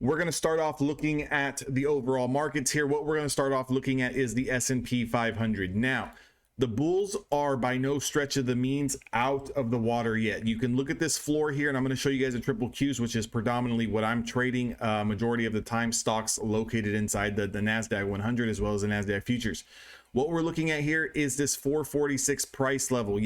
We're going to start off looking at the overall markets here. What we're going to start off looking at is the S&P 500. Now, the bulls are by no stretch of the means out of the water yet. You can look at this floor here, and I'm going to show you guys a triple Qs, which is predominantly what I'm trading majority of the time, stocks located inside the NASDAQ 100 as well as the NASDAQ futures. What we're looking at here is this 446 price level.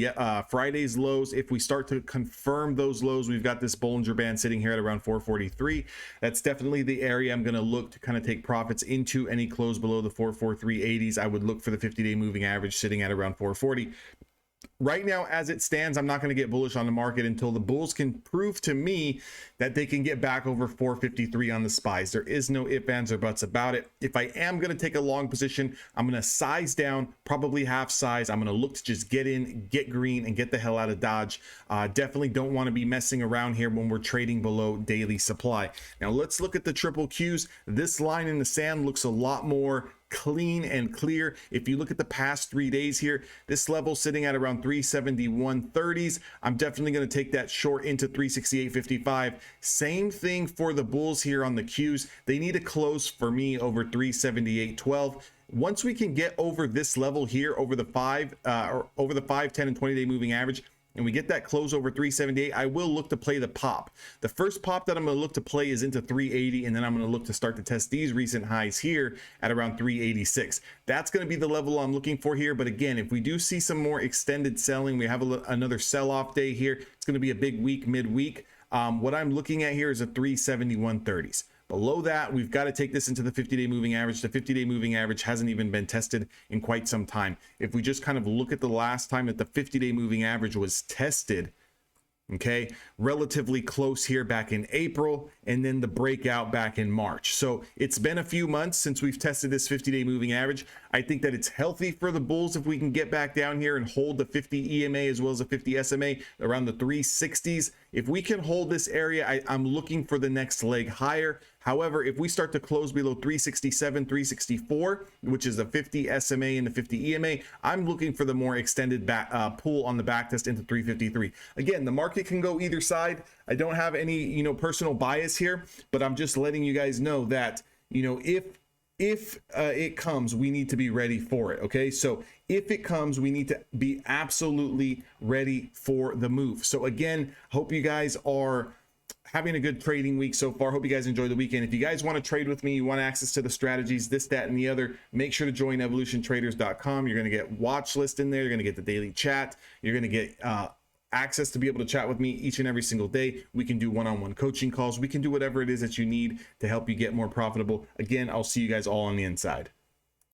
Friday's lows, if we start to confirm those lows, we've got this Bollinger Band sitting here at around 443. That's definitely the area I'm going to look to kind of take profits into. Any close below the 443.80s, I would look for the 50-day moving average sitting at around 440. Right now, as it stands, I'm not going to get bullish on the market until the bulls can prove to me that they can get back over 453 on the SPYs. There is no ifs, ands, or buts about it. If I am going to take a long position, I'm going to size down, probably half size. I'm going to look to just get in, get green, and get the hell out of Dodge. Definitely don't want to be messing around here when we're trading below daily supply. Now, let's look at the triple Qs. This line in the sand looks a lot more clean and clear. If you look at the past 3 days here, this level sitting at around 371.30s. I'm definitely going to take that short into 368.55. Same thing for the bulls here on the Qs. They need to close for me over 378.12. Once we can get over this level here, over the 5, 10 and 20 day moving average, and we get that close over 378, I will look to play the pop. The first pop that I'm going to look to play is into 380, and then I'm going to look to start to test these recent highs here at around 386. That's going to be the level I'm looking for here. But again, if we do see some more extended selling, we have another sell-off day here. It's going to be a big week midweek. What I'm looking at here is a 371.30s. Below that, we've got to take this into the 50-day moving average. The 50-day moving average hasn't even been tested in quite some time. If we just kind of look at the last time that the 50-day moving average was tested, okay, relatively close here back in April, and then the breakout back in March. So it's been a few months since we've tested this 50-day moving average. I think that it's healthy for the bulls if we can get back down here and hold the 50 EMA as well as the 50 SMA around the 360s. If we can hold this area, I'm looking for the next leg higher. However, if we start to close below 367, 364, which is the 50 SMA and the 50 EMA, I'm looking for the more extended pull on the back test into 353. Again, the market can go either side. I don't have any, personal bias here, but I'm just letting you guys know that, if it comes, we need to be ready for it. Okay, so if it comes, we need to be absolutely ready for the move. So again, hope you guys are having a good trading week so far. Hope you guys enjoy the weekend. If you guys want to trade with me, you want access to the strategies, this, that, and the other, make sure to join evolutiontraders.com. You're going to get watch list in there. You're going to get the daily chat. You're going to get access to be able to chat with me each and every single day. We can do one-on-one coaching calls. We can do whatever it is that you need to help you get more profitable. Again, I'll see you guys all on the inside.